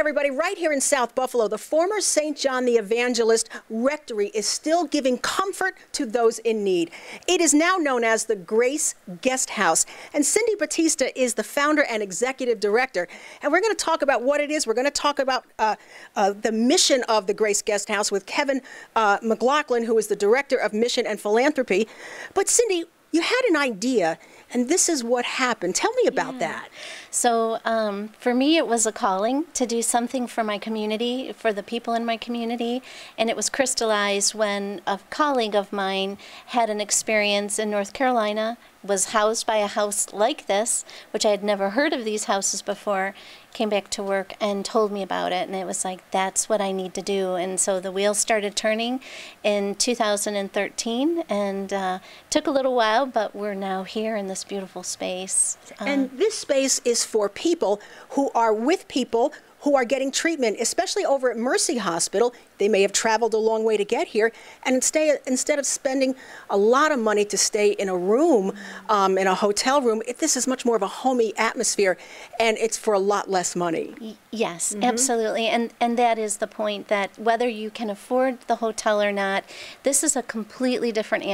everybody, right here in South Buffalo, the former St. John the Evangelist Rectory is still giving comfort to those in need. It is now known as the Grace Guest House, and Cindy Batista is the founder and executive director. And we're going to talk about what it is. We're going to talk about the mission of the Grace Guest House with Kevin McLaughlin, who is the director of mission and philanthropy. But Cindy, you had an idea, and this is what happened. Tell me about that. So for me, it was a calling to do something for my community, for the people in my community, and it was crystallized when a colleague of mine had an experience in North Carolina, was housed by a house like this, which I had never heard of these houses before, came back to work and told me about it, and it was like, that's what I need to do. And so the wheels started turning in 2013, and took a little while, but we're now here in this beautiful space. And this space is for people who are with people who are getting treatment, especially over at Mercy Hospital. They may have traveled a long way to get here, and instead of spending a lot of money to stay in a room, in a hotel room, this is much more of a homey atmosphere, and it's for a lot less money. Yes, absolutely, and that is the point, that whether you can afford the hotel or not, this is a completely different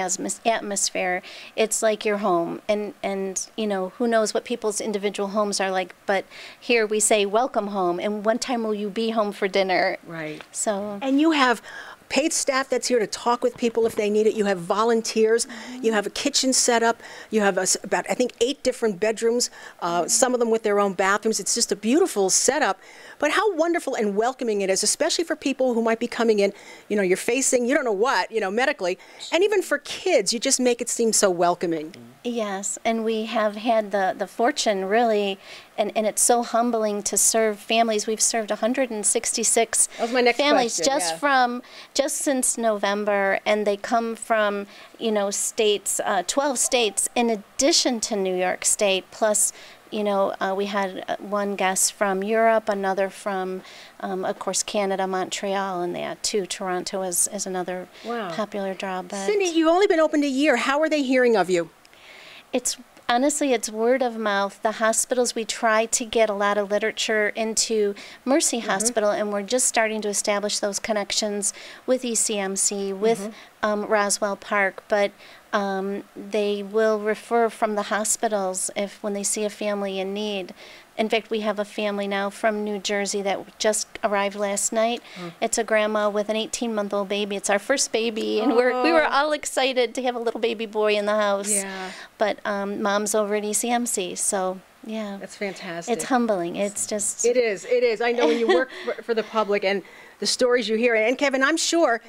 atmosphere. It's like your home, and you know, who knows what people's individual homes are like, but here we say, welcome home, and what time will you be home for dinner? Right. So. And you have paid staff that's here to talk with people if they need it. You have volunteers. You have a kitchen set up. You have about, I think, 8 different bedrooms, some of them with their own bathrooms. It's just a beautiful setup. But how wonderful and welcoming it is, especially for people who might be coming in, you know, you're facing, you don't know what, you know, medically. And even for kids, you just make it seem so welcoming. Yes, and we have had the fortune, really, and it's so humbling to serve families. We've served 166 families just since November, and they come from, you know, states, 12 states in addition to New York State, plus, you know, we had one guest from Europe, another from, of course, Canada, Montreal, and that too. Toronto is another popular draw. But Cindy, you've only been opened a year. How are they hearing of you? Honestly, it's word of mouth. The hospitals, we try to get a lot of literature into Mercy Hospital, and we're just starting to establish those connections with ECMC, with Roswell Park, but they will refer from the hospitals when they see a family in need. In fact, we have a family now from New Jersey that just arrived last night. It's a grandma with an 18-month-old baby. It's our first baby, and we were all excited to have a little baby boy in the house. Yeah. But mom's over at ECMC, so yeah. That's fantastic. It's humbling. It's just... It is. It is. I know when you work for the public and the stories you hear. And Kevin, I'm sure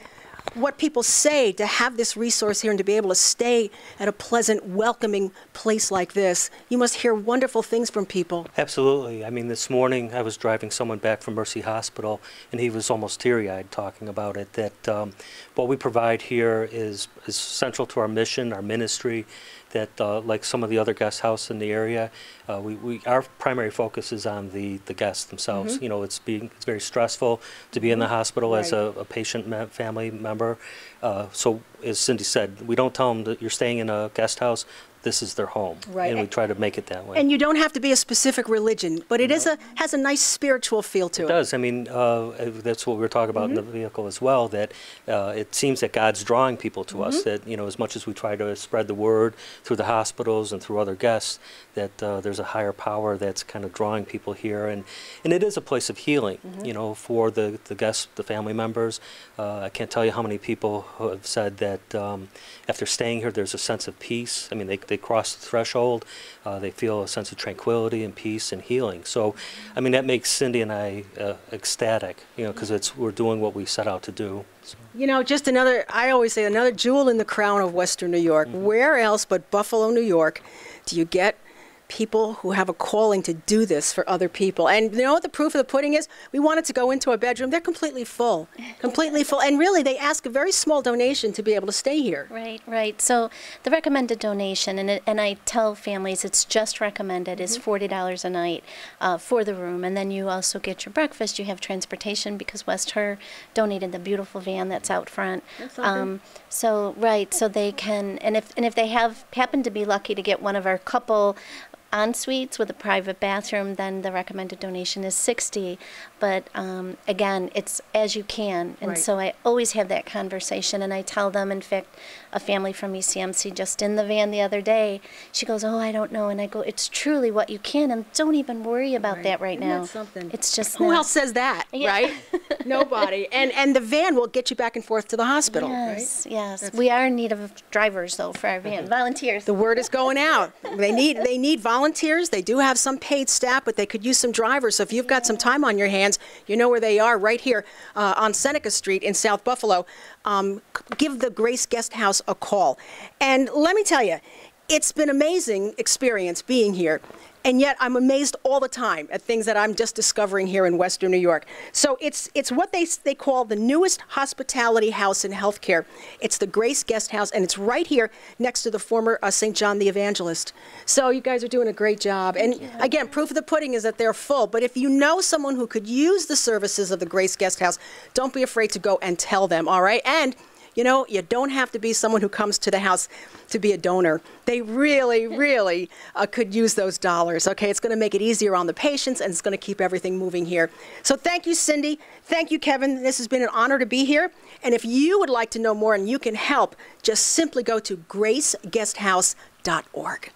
what people say to have this resource here and to be able to stay at a pleasant, welcoming place like this, you must hear wonderful things from people. Absolutely. I mean, this morning I was driving someone back from Mercy Hospital, and he was almost teary-eyed talking about it, that what we provide here is central to our mission, our ministry, that like some of the other guest houses in the area, our primary focus is on the guests themselves. You know, it's very stressful to be in the hospital as a patient family member. So as Cindy said, we don't tell them that you're staying in a guest house. This is their home, and we try to make it that way. And you don't have to be a specific religion, but it has a nice spiritual feel to it. It does. I mean, that's what we were talking about in the vehicle as well, that it seems that God's drawing people to us, that, you know, as much as we try to spread the word through the hospitals and through other guests, that there's a higher power that's kind of drawing people here. And it is a place of healing, you know, for the guests, the family members. I can't tell you how many people have said that after staying here, there's a sense of peace. I mean, they cross the threshold, they feel a sense of tranquility and peace and healing. So, I mean, that makes Cindy and I ecstatic, you know, because we're doing what we set out to do. So. You know, just another, I always say, another jewel in the crown of Western New York. Where else but Buffalo, New York, do you get people who have a calling to do this for other people? And you know what the proof of the pudding is? We wanted to go into a bedroom. They're completely full, completely full. And really, they ask a very small donation to be able to stay here. Right, right. So the recommended donation, and I tell families it's just recommended, is $40 a night for the room. And then you also get your breakfast. You have transportation because West Her donated the beautiful van that's out front. So, right, so they can, and if they happen to be lucky to get one of our couple en suites with a private bathroom, then the recommended donation is $60. But again, it's as you can. And Right. so I always have that conversation, and I tell them, in fact, a family from ECMC just in the van the other day, she goes, oh, I don't know. And I go, it's truly what you can, and don't even worry about that right Isn't now. that something? It's just Who not. else says that, Yeah. right? Nobody. And the van will get you back and forth to the hospital, Yes, right? yes. We are in need of drivers, though, for our van. Volunteers. The word is going out. They need volunteers. They do have some paid staff, but they could use some drivers. So if you've got some time on your hands, you know where they are, right here on Seneca Street in South Buffalo. Give the Grace Guest House a call. And let me tell you, it's been an amazing experience being here. And yet I'm amazed all the time at things that I'm just discovering here in Western New York. So it's what they call the newest hospitality house in healthcare. It's the Grace Guest House, and it's right here next to the former St. John the Evangelist. So you guys are doing a great job. And again, proof of the pudding is that they're full. But if you know someone who could use the services of the Grace Guest House, don't be afraid to go and tell them, all right? And you know, you don't have to be someone who comes to the house to be a donor. They really, really could use those dollars, okay? It's going to make it easier on the patients, and it's going to keep everything moving here. So thank you, Cindy. Thank you, Kevin. This has been an honor to be here. And if you would like to know more and you can help, just simply go to graceguesthouse.org.